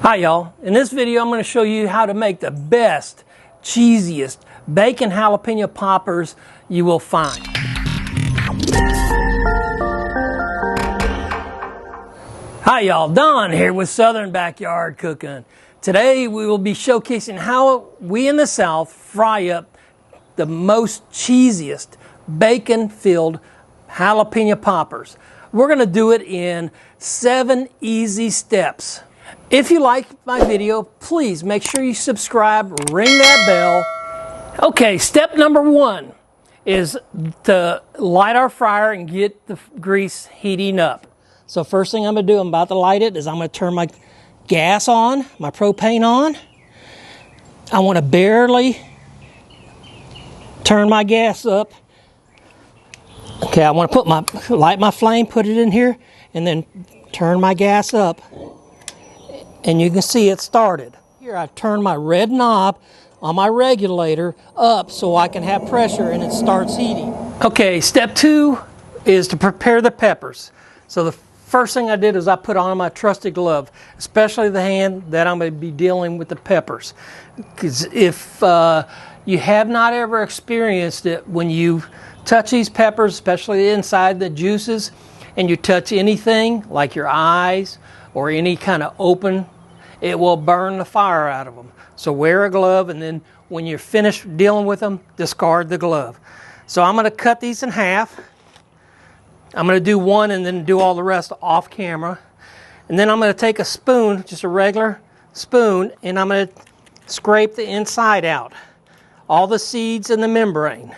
Hi y'all, in this video I'm going to show you how to make the best, cheesiest bacon jalapeno poppers you will find. Hi y'all, Don here with Southern Backyard Cooking. Today we will be showcasing how we in the South fry up the most cheesiest bacon-filled jalapeno poppers. We're going to do it in 7 easy steps. If you like my video, please make sure you subscribe, ring that bell. Okay, step number 1 is to light our fryer and get the grease heating up. So first thing I'm going to do, I'm about to light it, is I'm going to turn my gas on, my propane on. I want to barely turn my gas up. Okay, I want to light my flame, put it in here, and then turn my gas up. And you can see it started. Here I turn my red knob on my regulator up so I can have pressure and it starts heating. Okay, step 2 is to prepare the peppers. So the first thing I did is I put on my trusted glove, especially the hand that I'm going to be dealing with the peppers. Because if you have not ever experienced it, when you touch these peppers, especially inside the juices, and you touch anything like your eyes or any kind of open, it will burn the fire out of them. So wear a glove, and then when you're finished dealing with them, discard the glove. So I'm going to cut these in half. I'm going to do one and then do all the rest off camera. And then I'm going to take a spoon, just a regular spoon, and I'm going to scrape the inside out, all the seeds and the membrane.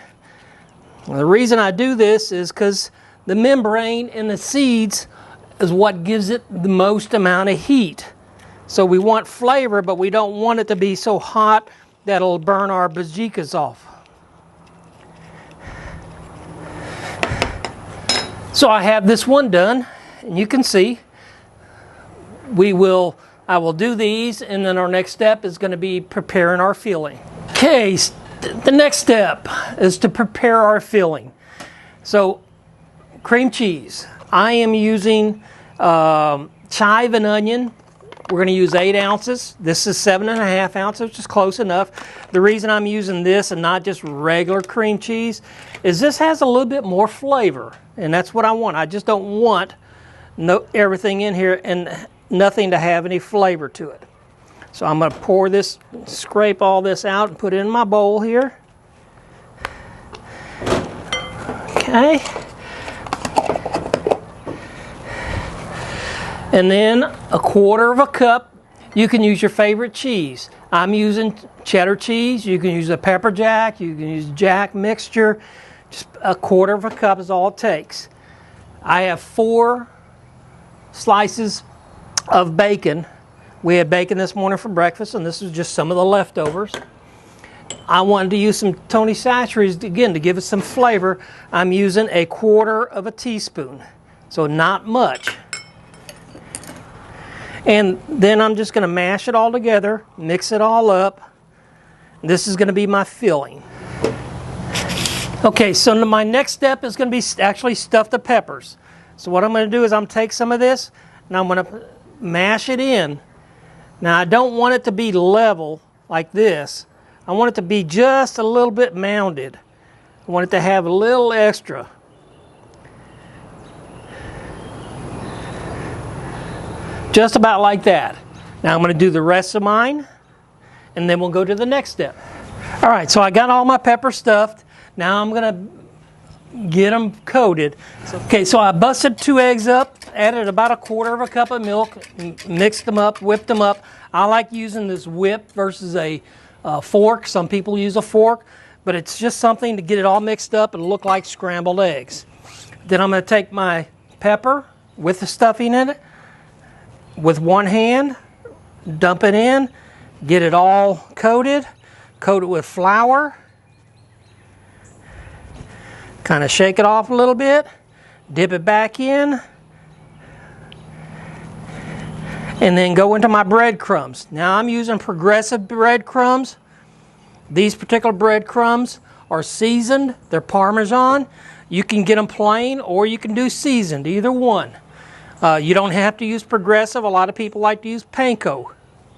And the reason I do this is because the membrane and the seeds is what gives it the most amount of heat. So we want flavor, but we don't want it to be so hot that it'll burn our bajikas off. So I have this one done, and you can see I will do these, and then our next step is going to be preparing our filling. Okay, the next step is to prepare our filling. So cream cheese. I am using chive and onion. We're going to use 8 ounces. This is 7.5 ounces, which is close enough. The reason I'm using this and not just regular cream cheese is this has a little bit more flavor, and that's what I want. I just don't want everything in here and nothing to have any flavor to it. So I'm going to pour this, scrape all this out and put it in my bowl here. Okay. And then 1/4 cup. You can use your favorite cheese. I'm using cheddar cheese. You can use a pepper jack. You can use jack mixture. Just 1/4 cup is all it takes. I have 4 slices of bacon. We had bacon this morning for breakfast, and this is just some of the leftovers. I wanted to use some Tony Chachere's again to give it some flavor. I'm using 1/4 teaspoon, so not much. And then I'm just going to mash it all together, mix it all up. This is going to be my filling. Okay, so my next step is going to be actually stuff the peppers. So what I'm going to do is I'm going to take some of this, and I'm going to mash it in. Now I don't want it to be level like this. I want it to be just a little bit mounded. I want it to have a little extra. Just about like that. Now I'm going to do the rest of mine, and then we'll go to the next step. All right, so I got all my peppers stuffed. Now I'm going to get them coated. Okay, so I busted 2 eggs up, added about 1/4 cup of milk, mixed them up, whipped them up. I like using this whip versus a fork. Some people use a fork, but it's just something to get it all mixed up and look like scrambled eggs. Then I'm going to take my pepper with the stuffing in it, with one hand, dump it in, get it all coated, coat it with flour, kind of shake it off a little bit, dip it back in, and then go into my breadcrumbs. Now I'm using Progressive breadcrumbs. These particular breadcrumbs are seasoned, they're Parmesan. You can get them plain or you can do seasoned, either one. You don't have to use Progressive. A lot of people like to use panko.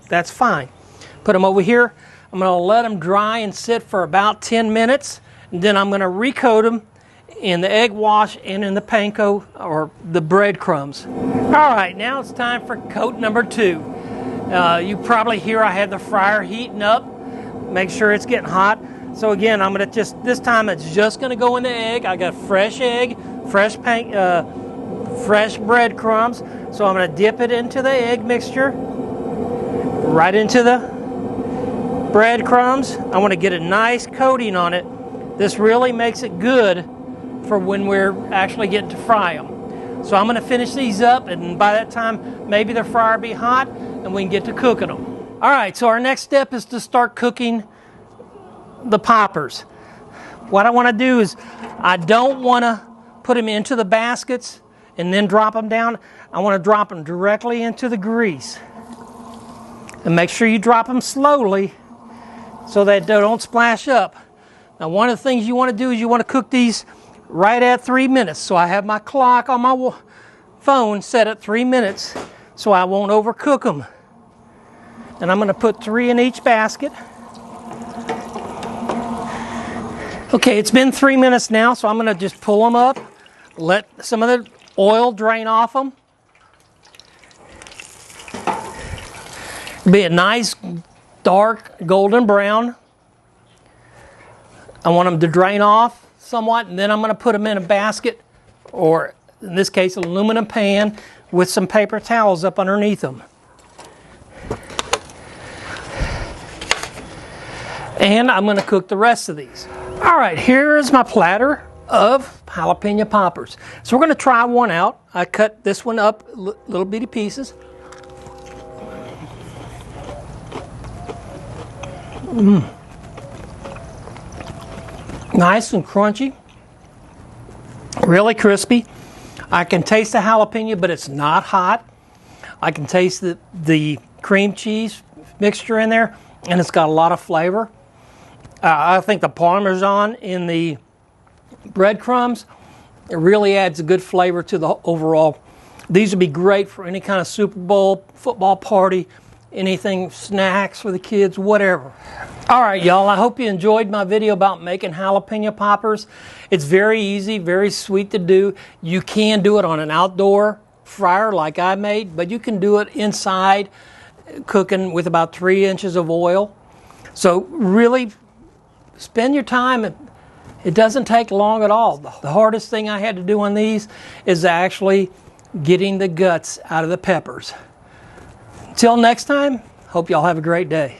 that's fine. Put them over here. I'm going to let them dry and sit for about 10 minutes. And then I'm going to recoat them in the egg wash and in the panko or the breadcrumbs. All right, now it's time for coat number 2. You probably hear I had the fryer heating up. Make sure it's getting hot. So again, I'm going to this time it's just going to go in the egg. I got fresh egg, fresh breadcrumbs. So I'm going to dip it into the egg mixture, right into the breadcrumbs. I want to get a nice coating on it. This really makes it good for when we're actually getting to fry them. So I'm going to finish these up, and by that time, maybe the fryer will be hot, and we can get to cooking them. All right, so our next step is to start cooking the poppers. What I want to do is, I don't want to put them into the baskets and then drop them down. I want to drop them directly into the grease. And make sure you drop them slowly so that they don't splash up. Now, one of the things you want to do is you want to cook these right at 3 minutes. So I have my clock on my phone set at 3 minutes so I won't overcook them. And I'm going to put 3 in each basket. Okay, it's been 3 minutes now, so I'm going to just pull them up, let some of the oil drain off them. Be a nice dark golden brown. I want them to drain off somewhat, and then I'm going to put them in a basket, or in this case, an aluminum pan with some paper towels up underneath them. And I'm going to cook the rest of these. All right, here is my platter of jalapeno poppers. So we're going to try one out. I cut this one up little bitty pieces. Nice and crunchy, really crispy. I can taste the jalapeno, but it's not hot. I can taste the cream cheese mixture in there, and it's got a lot of flavor. I think the Parmesan in the breadcrumbs, it really adds a good flavor to the overall. These would be great for any kind of Super Bowl, football party, anything, snacks for the kids, whatever. All right, y'all, I hope you enjoyed my video about making jalapeno poppers. It's very easy, very sweet to do. You can do it on an outdoor fryer like I made, but you can do it inside cooking with about 3 inches of oil. So really spend your time. It doesn't take long at all. The hardest thing I had to do on these is actually getting the guts out of the peppers. Until next time, hope y'all have a great day.